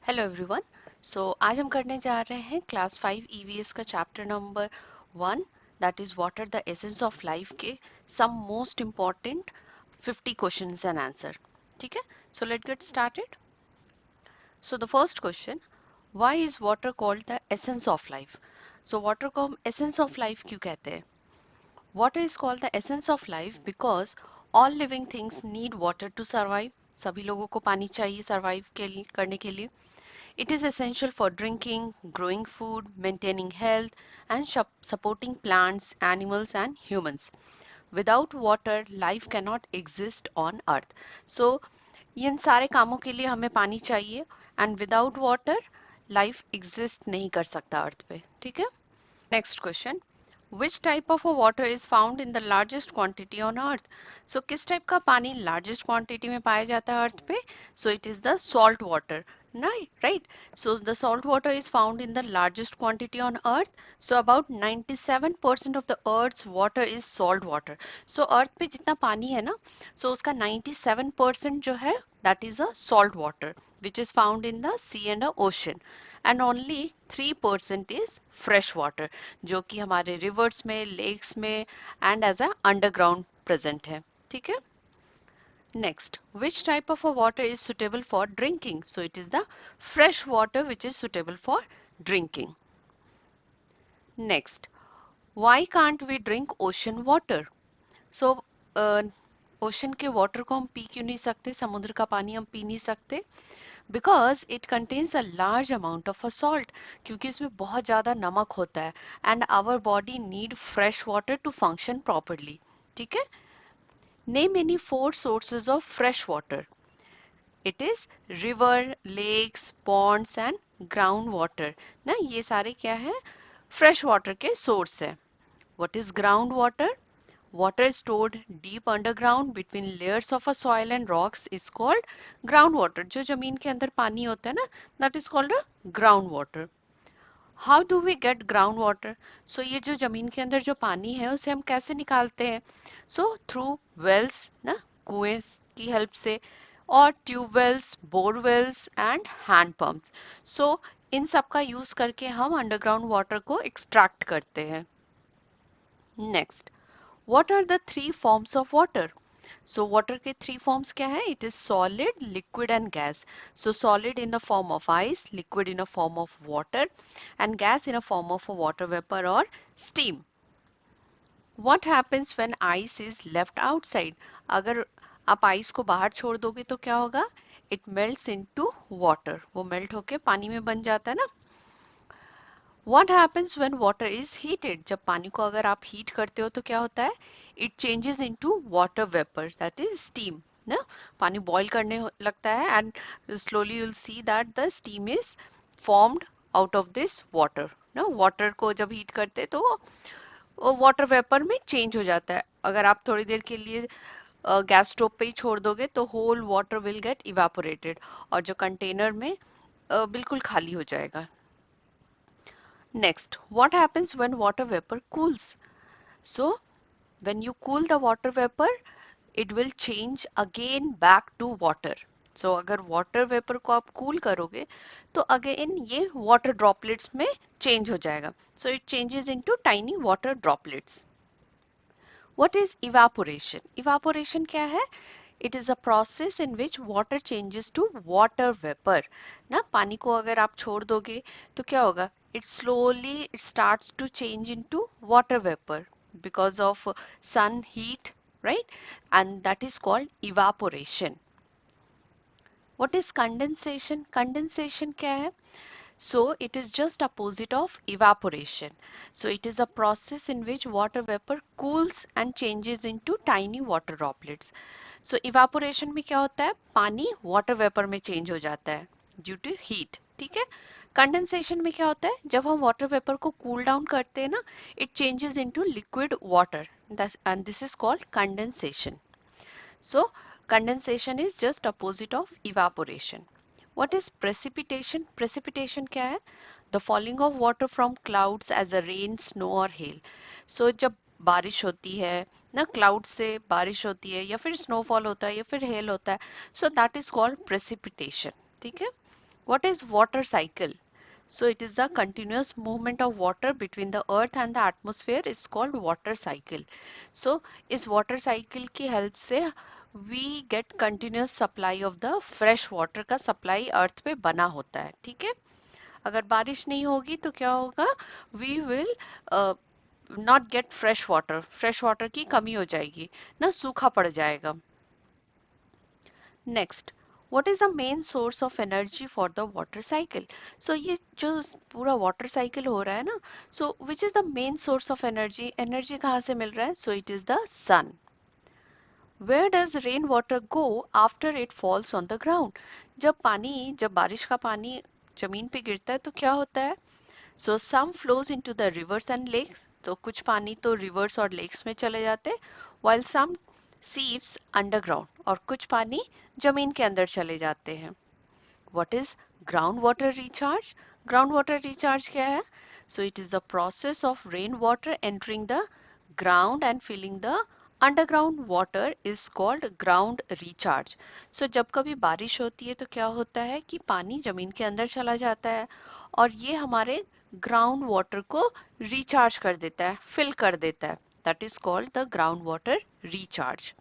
Hello everyone. आज हम करने जा रहे हैं क्लास 5 ईवीएस का chapter number 1, that is water the essence of life के some most important 50 questions and answer. ठीक है, so let get started. So the first question, why is water called the essence of life? So water को हम essence of life क्यों कहते हैं? Water is called the essence of life because all living things need water to survive. सभी लोगों को पानी चाहिए सर्वाइव करने के लिए। It is essential for drinking, growing food, maintaining health, and supporting plants, animals, and humans. Without water, life cannot exist on Earth. So, इन सारे कामों के लिए हमें पानी चाहिए and without water, life exist नहीं कर सकता अर्थ पे। ठीक है? Next question. Which type of a water is found in the largest quantity on earth? So किस टाइप का पानी largest quantity में पाया जाता है अर्थ पे? So it is the salt water. Right? So the salt water is found in the largest quantity on earth. So about 97% of the earth's water is salt water. So earth पे जितना पानी है ना, so उसका 97% जो है that is a salt water which is found in the sea and the ocean. And only 3% is fresh water जो कि हमारे रिवर्स में, लेक्स में and as a underground present है। ठीक है, next, which type of a water is suitable for drinking? So it is the fresh water which is suitable for drinking. Next, why can't we drink ocean water? So ocean के water को हम P क्यों नहीं सकते? समुद्र का पानी हम पी नहीं सकते? Because it contains a large amount of a salt, क्योंकि इसमें बहुत ज़्यादा नमक होता है and our body need fresh water to function properly. ठीक है, name any 4 sources of fresh water. It is river, lakes, ponds and ground water. ना ये सारे क्या है? फ्रेश वाटर के सोर्स है। What is ground water? Water stored deep underground between layers of a soil and rocks is called ground water. जो जमीन के अंदर पानी होता है ना, that is called a ground water. How do we get ground water? So ये जो जमीन के अंदर जो पानी है उसे हम कैसे निकालते हैं? So through wells, ना, कुएं की हेल्प से, और tubewells, borewells and hand pumps. So इन सब का यूज करके हम अंडरग्राउंड वाटर को एक्सट्रैक्ट करते हैं। Next, what are the 3 forms of water? So water के 3 forms क्या है? It is solid, liquid and gas. So solid in the form of ice, liquid in a form of water and gas in a form of a water vapor or steam. What happens when ice is left outside? अगर आप ice को बाहर छोड़ दोगे तो क्या होगा? It melts into water. वो मेल्ट होके पानी में बन जाता है ना। What happens when water is heated? जब पानी को अगर आप हीट करते हो तो क्या होता है? It changes into water vapor, that is steam. ना, पानी बॉईल करने लगता है and slowly you'll see that the steam is formed out of this water. ना, वाटर को जब हीट करते हैं तो वो वाटर वेपर में चेंज हो जाता है। अगर आप थोड़ी देर के लिए गैस स्टोव पे ही छोड़ दोगे तो whole water will get evaporated और जो कंटेनर में बिल्कुल खाली हो जाएगा। Next, what happens when water vapor cools? So, when you cool the water vapor, it will change again back to water. So, अगर water vapor को आप cool करोगे तो again ये water droplets में change हो जाएगा. So, it changes into tiny water droplets. What is evaporation? Evaporation क्या है? It is a process in which water changes to water vapor. ना, पानी को अगर आप छोड़ दोगे तो क्या होगा? It starts to change into water vapor because of sun heat, right? And that is called evaporation. What is condensation? Condensation क्या है? So it is just opposite of evaporation. So it is a process in which water vapor cools and changes into tiny water droplets. So evaporation में क्या होता है? पानी water vapor में change हो जाता है due to heat. ठीक है? Condensation में क्या होता है? जब हम water vapor को cool down करते हैं ना, it changes into liquid water. And this is called condensation. So condensation is just opposite of evaporation. What is precipitation? Precipitation क्या है? The falling of water from clouds as a rain, snow or hail. So जब बारिश होती है ना, cloud से बारिश होती है या फिर स्नोफॉल होता है या फिर हेल होता है, so that is called precipitation. ठीक है? What is water cycle? So it is the continuous movement of water between the earth and the atmosphere is called water cycle. So इस water cycle की help से we get continuous supply of the fresh water का supply earth पे बना होता है, ठीक है? अगर बारिश नहीं होगी तो क्या होगा? We will not get fresh water की कमी हो जाएगी ना, सूखा पड़ जाएगा. Next, what is the main source of energy for the water cycle? So ये जो पूरा water cycle हो रहा है ना, so which is the main source of energy? Energy कहाँ से मिल रहा है? So it is the sun. Where does rain water go after it falls on the ground? जब बारिश का पानी जमीन पे गिरता है तो क्या होता है? So some flows into the rivers and lakes. तो कुछ पानी तो rivers और lakes में चले जाते हैं, while some seeps underground. और कुछ पानी जमीन के अंदर चले जाते हैं. What is groundwater recharge? Groundwater recharge क्या है? So it is the process of rainwater entering the ground and filling the underground water is called ground recharge. So जब कभी बारिश होती है तो क्या होता है कि पानी जमीन के अंदर चला जाता है और ये हमारे ग्राउंड वाटर को रिचार्ज कर देता है, फिल कर देता है. That is called the groundwater recharge.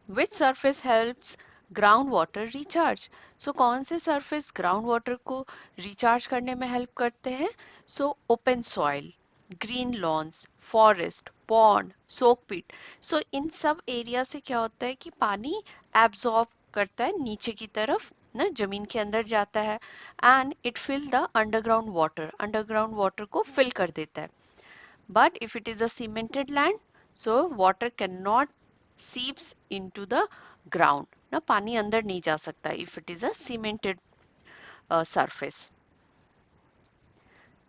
Which surface helps ground water recharge? So कौन से सरफेस ग्राउंड वाटर को रिचार्ज करने में हेल्प करते हैं? So open soil, green lawns, forest, pond, soak pit. So इन सब एरिया से क्या होता है कि पानी एब्जॉर्ब करता है नीचे की तरफ ना, जमीन के अंदर जाता है and it fill the underground water को फिल कर देता है. But if it is a cemented land, so water cannot seeps into the ground. ना पानी अंदर नहीं जा सकता if it is a cemented surface.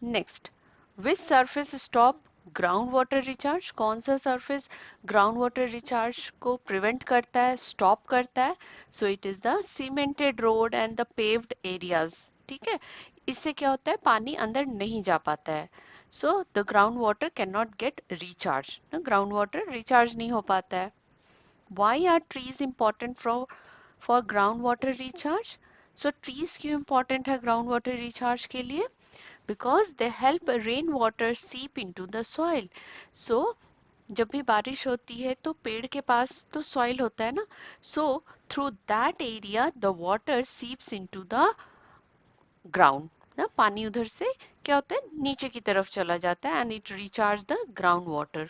Next, which surface stop ground water recharge? कौन सा सरफेस ग्राउंड वाटर रिचार्ज को prevent करता है, स्टॉप करता है? So it is the cemented road and the paved areas. ठीक है, इससे क्या होता है, पानी अंदर नहीं जा पाता है. So the ground water can not get recharge, ground water recharge नहीं हो पाता है. Why are trees important for ground water recharge? So trees क्यों इम्पॉर्टेंट है ग्राउंड वाटर रिचार्ज के लिए? Because they help rainwater seep into the soil. So जब भी बारिश होती है तो पेड़ के पास तो सॉइल होता है ना, so through that area the water seeps into the ground. ना पानी उधर से क्या होता है, नीचे की तरफ चला जाता है and it recharge the ground water.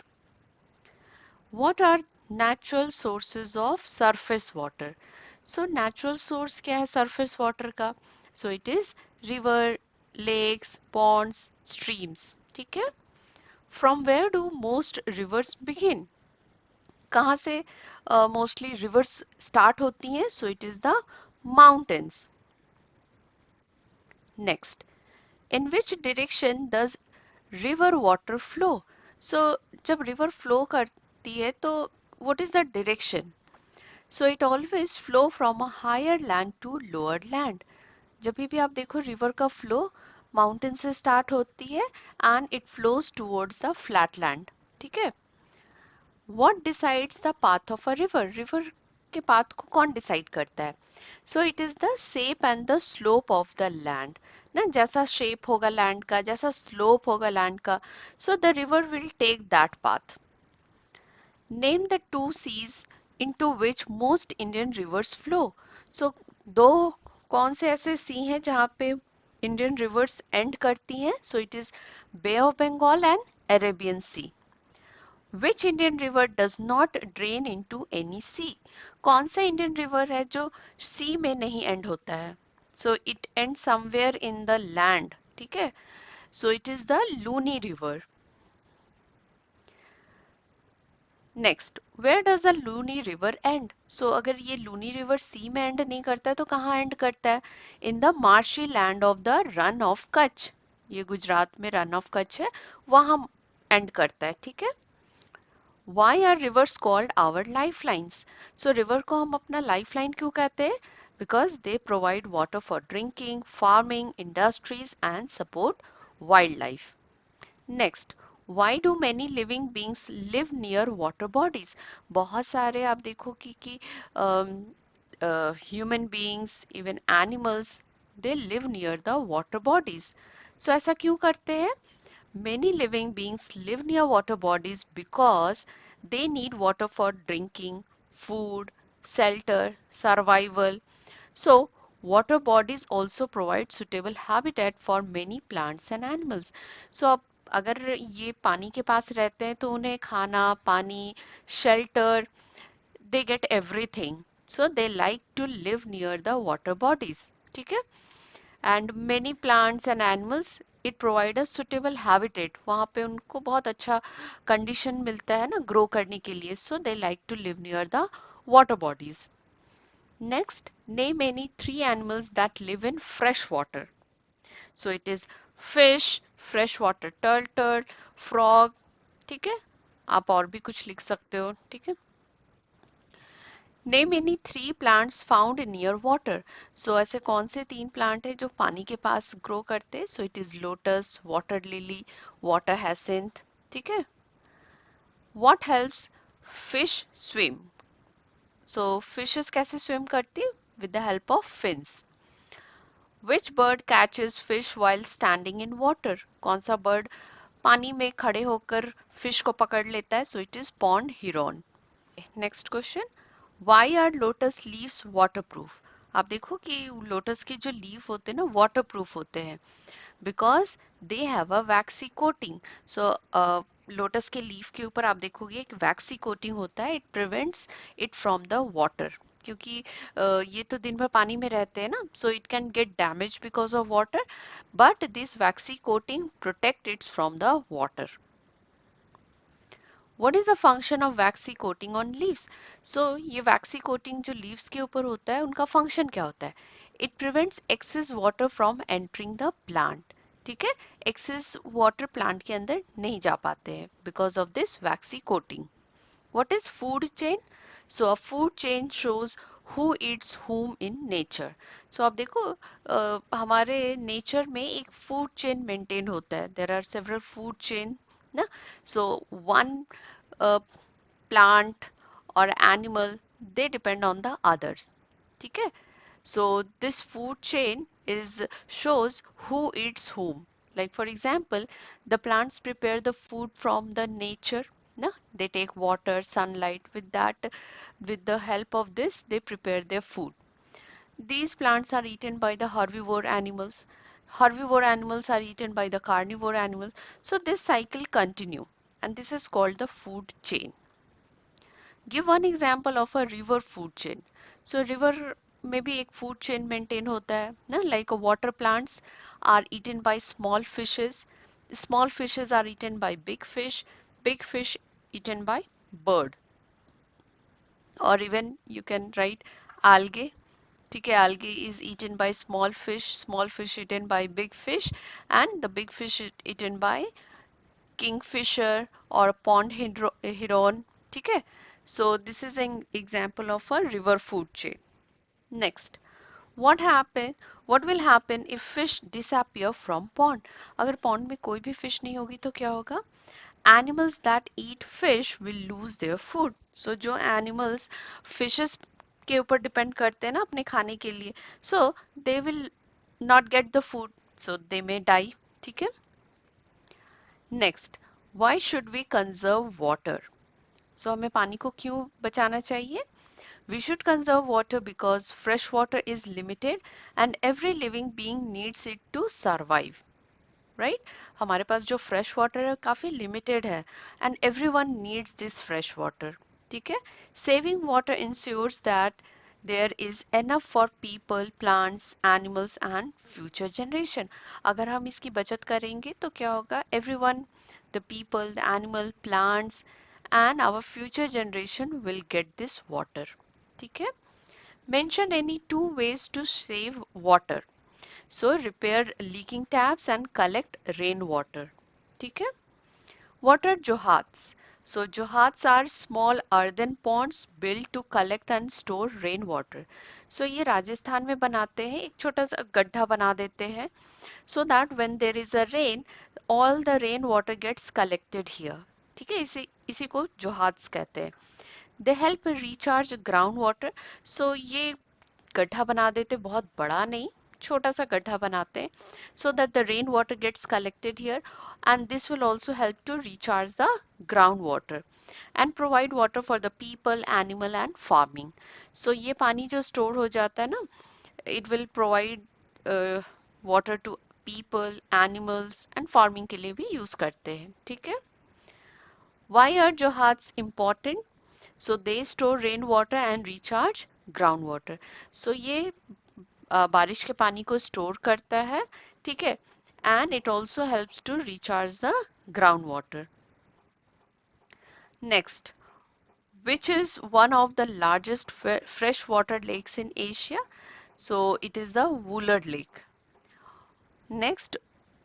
What are natural sources of surface water? So natural source क्या है surface water का? So it is river, lakes, ponds, streams. ठीक है? From where do most rivers begin? कहाँ से mostly rivers start होती हैं? So it is the mountains. Next, in which direction does river water flow? So जब river flow करती है तो what is the direction? So it always flow from a higher land to lower land. जब भी आप देखो river का flow mountain से स्टार्ट होती है and it flows towards the flat land. ठीक है. What decides the path of a river? River के पाथ को कौन डिसाइड करता है? So it is the shape and the slope of the land. ना जैसा शेप होगा लैंड का, जैसा स्लोप होगा लैंड का, so the river will take that path. Name the two seas into which most Indian rivers flow. So दो कौन से ऐसे सी हैं जहाँ पे इंडियन रिवर्स एंड करती हैं? So it is bay of Bengal and Arabian sea. Which Indian river does not drain into any sea? कौन सा इंडियन रिवर है जो सी में नहीं एंड होता है? So it end somewhere in the land. ठीक है, so it is the Luni river. Next, where does a Luni river end? सो अगर ये लूनी रिवर सी में एंड नहीं करता है तो कहाँ एंड करता है? In the marshy land of the run of Kutch. ये गुजरात में रन ऑफ कच्छ है, वहां एंड करता है. ठीक है. Why are rivers called our life lines? So river को हम अपना लाइफ लाइन क्यों कहते हैं? Because they provide water for drinking, farming, industries and support wild life. Next, why do many living beings live near water bodies? बहुत सारे आप देखो कि human beings, even animals they live near the water bodies. So ऐसा क्यों करते हैं? Many living beings live near water bodies because they need water for drinking, food, shelter, survival. So, water bodies also provide suitable habitat for many plants and animals. So, अब अगर ये पानी के पास रहते हैं तो उन्हें खाना, पानी, shelter, they get everything. So, they like to live near the water bodies. ठीक है? And many plants and animals it provide a suitable habitat. वहाँ पे उनको बहुत अच्छा condition मिलता है ना grow करने के लिए. So, they like to live near the water bodies. Next, name any three animals that live in fresh water. So it is fish, freshwater turtle, frog. ठीक है? आप और भी कुछ लिख सकते हो. ठीक है? Name any three plants found near water. So ऐसे कौन से तीन प्लांट है जो पानी के पास ग्रो करते हैं? So it is lotus, water lily, water hyacinth. ठीक है? What helps fish swim? So fishes कैसे swim करती है? With the help of fins. Which bird catches fish while standing in water? कौन सा bird पानी में खड़े होकर fish को पकड़ लेता है? So it is pond heron. Next question. Why are lotus leaves waterproof? आप देखो कि लोटस के जो लीफ होते हैं ना waterproof होते हैं because they have a waxy coating. So lotus के लीफ के ऊपर आप देखोगे एक waxy coating होता है. It prevents it from the water. क्योंकि ये तो दिन भर पानी में रहते हैं ना, so it can get damaged because of water, but this waxy coating protect it from the water. What is the function of waxy coating on leaves? So ये waxy coating जो leaves के ऊपर होता है उनका function क्या होता है? It prevents excess water from entering the plant. ठीक है? Excess water plant के अंदर नहीं जा पाते हैं because of this waxy coating. What is food chain? So a food chain shows who eats whom in nature. So आप देखो हमारे nature में एक food chain maintain होता है. There are several food chain ना. So one uh, plant or animal they depend on the others. ठीक है? So this food chain is shows who eats whom. Like for example, the plants prepare the food from the nature. Na? They take water, sunlight. With the help of this, they prepare their food. These plants are eaten by the herbivore animals. Herbivore animals are eaten by the carnivore animals. So this cycle continue, and this is called the food chain. Give one example of a river food chain. So river में भी एक food chain maintain होता है ना, like water plants are eaten by small fishes. Small fishes are eaten by big fish eaten by bird. Or even you can write algae. ठीक है, algae is eaten by small fish eaten by big fish, and the big fish eaten by kingfisher or pond heron. ठीक है, so this is an example of a river food chain. Next, what will happen if fish disappear from pond? अगर pond में कोई भी fish नहीं होगी तो क्या होगा? Animals that eat fish will lose their food. So जो animals fishes के ऊपर depend करते हैं ना अपने खाने के लिए, so they will not get the food, so they may die. ठीक है? Next, why should we conserve water? So हमें पानी को क्यों बचाना चाहिए? We should conserve water because fresh water is limited and every living being needs it to survive. Right? हमारे पास जो fresh water है काफी limited है and everyone needs this fresh water. ठीक है? Saving water ensures that there is enough for people, plants, animals and future generation. अगर हम इसकी बचत करेंगे तो क्या होगा? Everyone, the people, the animal, plants and our future generation will get this water. ठीक है? Mention any two ways to save water. So repair leaking taps and collect rainwater. ठीक है? What are johats? So johats are small earthen ponds built to collect and store rainwater. So ये राजस्थान में बनाते हैं, एक छोटा सा गड्ढा बना देते हैं so that when there is a rain, all the rainwater gets collected here. ठीक है, इसी को johats कहते हैं. They help recharge groundwater. So ये गड्ढा बना देते, बहुत बड़ा नहीं, छोटा सा गड्ढा बनाते हैं so that the rain water gets collected here, and this will also help to recharge the groundwater and provide water for the people, animal and farming. So ये पानी जो store हो जाता है ना, it will provide water to people, animals and farming के लिए भी use करते हैं. ठीक है. Why are johats important? So they store rainwater and recharge groundwater. So ये बारिश के पानी को स्टोर करता है, ठीक है, and it also helps to recharge the groundwater. Next, which is one of the largest freshwater lakes in Asia? So it is the Woolard Lake. Next,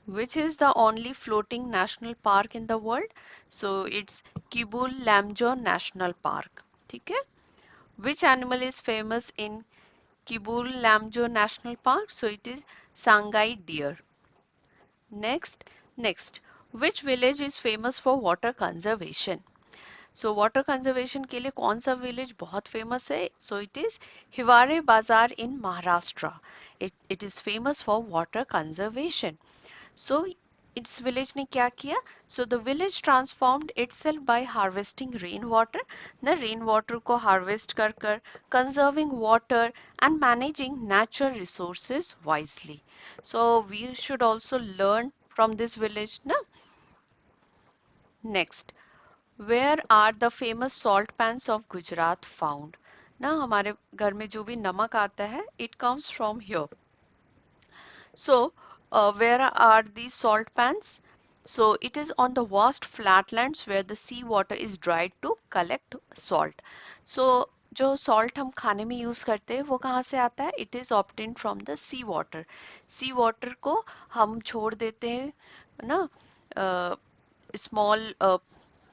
which is the only floating national park in the world? So it's Kibul Lamjo National Park. ठीक है? Which animal is famous in Kibul Lamjo National Park? So it is Sangai deer. Next, next, which village is famous for water conservation? So water conservation के लिए कौन सा village बहुत famous है? So it is Hiware Bazar in Maharashtra. It is famous for water conservation. So its village ने क्या किया? So the village transformed itself by harvesting rainwater. The rainwater को harvest कर conserving water and managing natural resources wisely. So we should also learn from this village ना. Next, where are the famous salt pans of Gujarat found? ना हमारे घर में जो भी नमक आता है, it comes from here. So, where are these salt pans? So, it is on the vast flatlands where the sea water is dried to collect salt. So, जो salt हम खाने में यूज करते हैं वो कहाँ से आता है? It is obtained from the sea water. Sea water को हम छोड़ देते हैं ना, small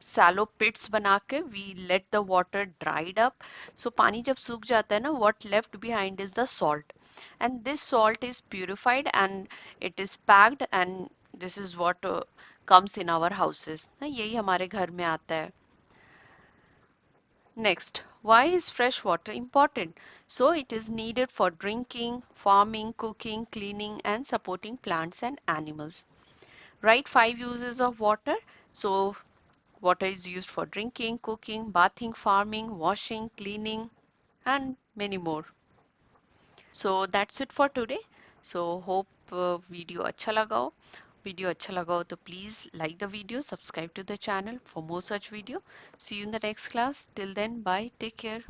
shallow pits बना के we let the water dried up. So पानी जब सूख जाता है ना, what left behind is the salt, and this salt is purified and it is packed, and this is what comes in our houses. ना यही हमारे घर में आता है. Next, why is fresh water important? So it is needed for drinking, farming, cooking, cleaning and supporting plants and animals. Write 5 uses of water. So water is used for drinking, cooking, bathing, farming, washing, cleaning, and many more. So that's it for today. So hope video अच्छा लगा हो. Video अच्छा लगा हो तो please like the video, subscribe to the channel for more such video. See you in the next class. Till then, bye. Take care.